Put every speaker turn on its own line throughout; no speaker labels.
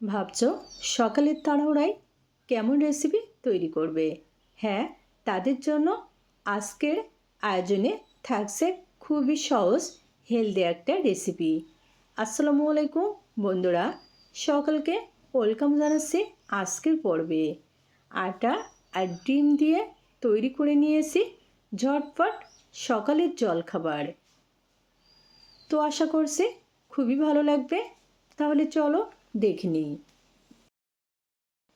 ভাবছো সকালের তাড়াহুড়ায় কেমন রেসিপি তৈরি করবে? হ্যাঁ, তাদের জন্য আজকের আয়োজনে থাকছে খুবই সহজ হেলদি একটা রেসিপি। আসসালামু আলাইকুম বন্ধুরা, সকলকে ওয়েলকাম জানাচ্ছি আজকের পর্বে। আটা আর ডিম দিয়ে তৈরি করে নিয়েছি ঝটপট সকালের জলখাবার। তো আশা করছি খুবই ভালো লাগবে। তাহলে চলো দেখে নিই।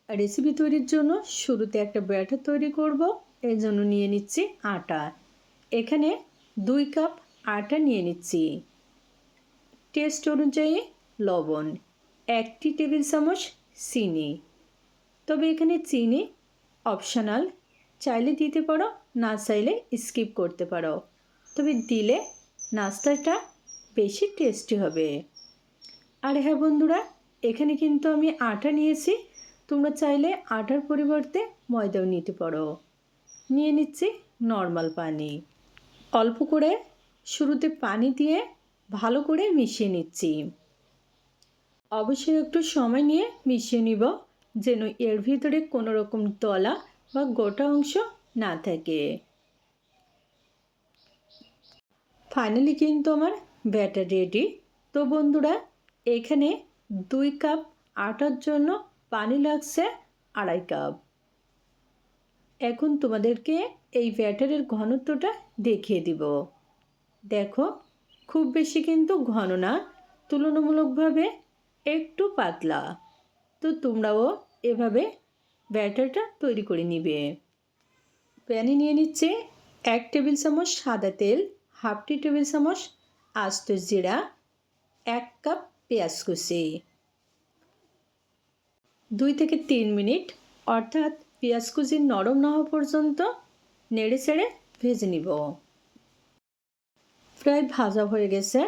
রেসিপি তৈরির জন্য শুরুতে একটা ব্যাটার তৈরি করব। এর জন্য নিয়ে নিচ্ছি আটা। এখানে 2 কাপ আটা নিয়ে নিচ্ছি। টেস্ট অনুযায়ী লবণ, 1 টেবিল চামচ চিনি। তবে এখানে চিনি অপশনাল, চাইলে দিতে পারো, না চাইলে স্কিপ করতে পারো। তবে দিলে নাস্তাটা বেশি টেস্টি হবে। আর হ্যাঁ বন্ধুরা, এখানে কিন্তু আমি আটা নিয়েছি, তোমরা চাইলে আটার পরিবর্তে ময়দাও নিতে পারো। নিয়ে নিচ্ছি নর্মাল পানি। অল্প করে শুরুতে পানি দিয়ে ভালো করে মিশিয়ে নিচ্ছি। অবশ্যই একটু সময় নিয়ে মিশিয়ে নিব, যেন এর ভিতরে কোনো রকম দলা বা গোটা অংশ না থাকে। ফাইনালি কিন্তু আমার ব্যাটার রেডি। তো বন্ধুরা, এখানে 2 কাপ আটার জন্য পানি লাগছে 2.5 কাপ। এখন তোমাদেরকে এই ব্যাটারের ঘনত্বটা দেখিয়ে দিব। দেখো, খুব বেশি কিন্তু ঘন না, তুলনামূলকভাবে একটু পাতলা। তো তোমরাও এভাবে ব্যাটারটা তৈরি করে নিবে। প্যানে নিয়ে নিচ্ছে 1 টেবিল চামচ সাদা তেল, 1/2 টেবিল চামচ আস্ত জিরা, 1 কাপ পেঁয়াজ কুচি। 2 থেকে 3 মিনিট অর্থাৎ পেঁয়াজ কুচি নরম না হওয়া পর্যন্ত নেড়ে চেড়ে ভেজে নিব। প্রায় ভাজা হয়ে গেছে।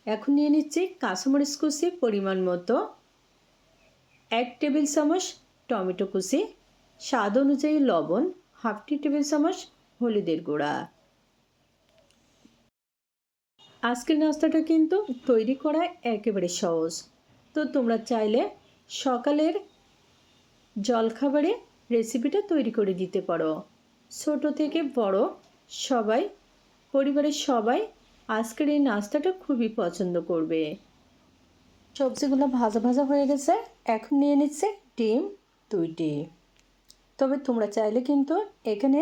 এখন নিয়ে নিচ্ছি কাঁচামরিচ কুচি পরিমাণ মতো, 1 টেবিল চামচ টমেটো কুচি, স্বাদ অনুযায়ী লবণ, 1/2 টেবিল চামচ হলুদের গুঁড়া। আজকের নাস্তাটা কিন্তু তৈরি করা একেবারে সহজ। তো তোমরা চাইলে সকালের জলখাবারে রেসিপিটা তৈরি করে দিতে পারো। ছোট থেকে বড় সবাই, পরিবারের সবাই আজকের এই নাস্তাটা খুবই পছন্দ করবে। সবজিগুলো ভাজা ভাজা হয়ে গেছে। এখন নিয়ে নিচ্ছে ডিম 2টি। তবে তোমরা চাইলে কিন্তু এখানে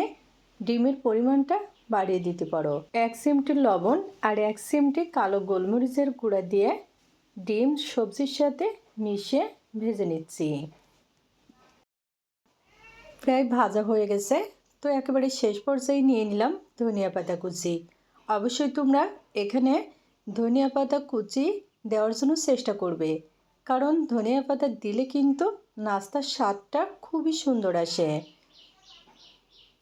ডিমের পরিমাণটা বাড়িয়ে দিতে পারো। 1 চিমটি লবণ আর 1 চিমটি কালো গোলমরিচের গুঁড়া দিয়ে ডিম সবজির সাথে মিশিয়ে ভেজে নিচ্ছি। প্রায় ভাজা হয়ে গেছে। তো একেবারে শেষ পর্যায়ে নিয়ে নিলাম ধনিয়া পাতা কুচি। অবশ্যই তোমরা এখানে ধনিয়া পাতা কুচি দেওয়ার জন্য চেষ্টা করবে, কারণ ধনিয়া পাতা দিলে কিন্তু নাস্তার স্বাদটা খুবই সুন্দর আসে।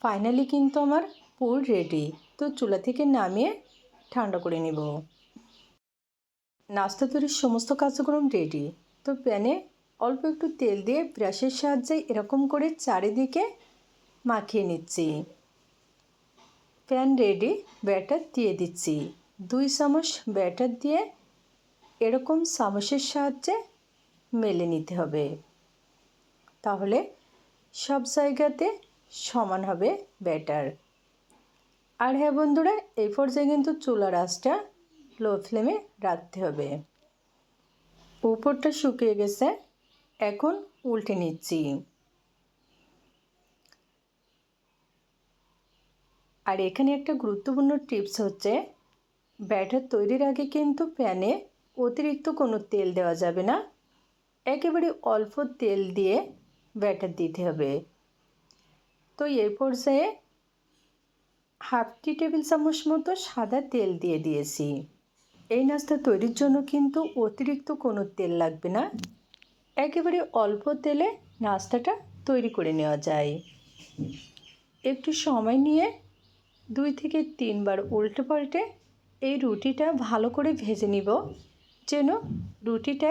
ফাইনালি কিন্তু আমার পুর রেডি। তো চুলা থেকে নামিয়ে ঠান্ডা করে নেব। নাস্তা তৈরির সমস্ত কার্যক্রম রেডি। তো প্যানে অল্প একটু তেল দিয়ে ব্রাশের সাহায্যে এরকম করে চারিদিকে মাখিয়ে নিচ্ছি। প্যান রেডি, ব্যাটার দিয়ে দিচ্ছি। 2 চামচ ব্যাটার দিয়ে এরকম চামচের সাহায্যে মেলে নিতে হবে, তাহলে সব জায়গাতে সমান হবে ব্যাটার। আর হ্যাঁ বন্ধুরা, এই পর্যায়ে কিন্তু চুলার আঁচটা লো ফ্লেমে রাখতে হবে। উপরটা শুকিয়ে গেছে, এখন উল্টে নিচ্ছি। আর এখানে একটা গুরুত্বপূর্ণ টিপস হচ্ছে, ব্যাটার তৈরির আগে কিন্তু প্যানে অতিরিক্ত কোনো তেল দেওয়া যাবে না। একেবারে অল্প তেল দিয়ে ব্যাটার দিতে হবে। তো এই পর্যায়ে 1/2 টেবিল চামচ মতো সাদা তেল দিয়ে দিয়েছি। এই নাস্তা তৈরির জন্য কিন্তু অতিরিক্ত কোনো তেল লাগবে না, একেবারে অল্প তেলে নাস্তাটা তৈরি করে নেওয়া যায়। একটু সময় নিয়ে 2 থেকে 3 বার উল্টে পাল্টে এই রুটিটা ভালো করে ভেজে নিব, যেন রুটিটা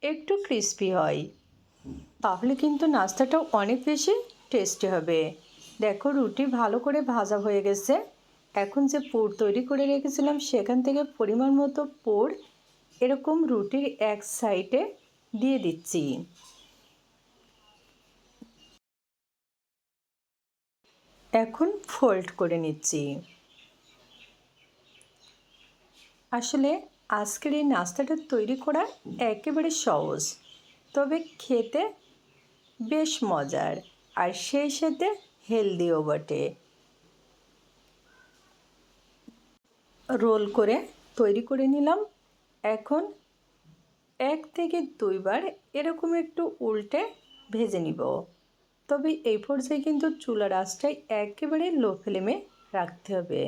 একটু ক্রিস্পি হয়। তাহলে কিন্তু নাস্তাটাও অনেক বেশি টেস্টি হবে। দেখো, রুটি ভালো করে ভাজা হয়ে গেছে। এখন যে পুর তৈরি করে রেখেছিলাম সেখান থেকে পরিমাণ মতো পুর এরকম রুটির এক সাইডে দিয়ে দিচ্ছি। এখন ফোল্ড করে নিচ্ছি। আসলে আজকের এই নাস্তাটা তৈরি করা একেবারে সহজ, তবে খেতে বেশ মজার আর সেই সাথে হেলদিও বটে। রোল করে তৈরি করে নিলাম। এখন 1 থেকে 2 বার এরকম একটু উল্টে ভেজে নিব। তবে এই পর্যায়ে কিন্তু চুলার আঁচটাই একেবারে লো ফ্লেমে রাখতে হবে।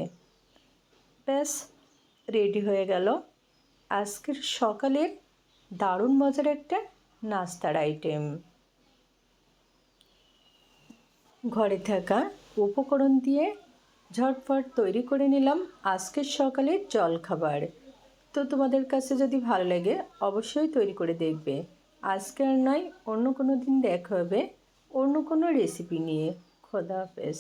ব্যাস রেডি হয়ে গেল আজকের সকালের দারুণ মজার একটা নাস্তার আইটেম। ঘরে থাকা উপকরণ দিয়ে ঝটপট তৈরি করে নিলাম আজকের সকালের জলখাবার। তো তোমাদের কাছে যদি ভালো লাগে অবশ্যই তৈরি করে দেখবে। আজকে আর নয়, অন্য কোনো দিন দেখা হবে অন্য কোনো রেসিপি নিয়ে। খোদা হাফেজ।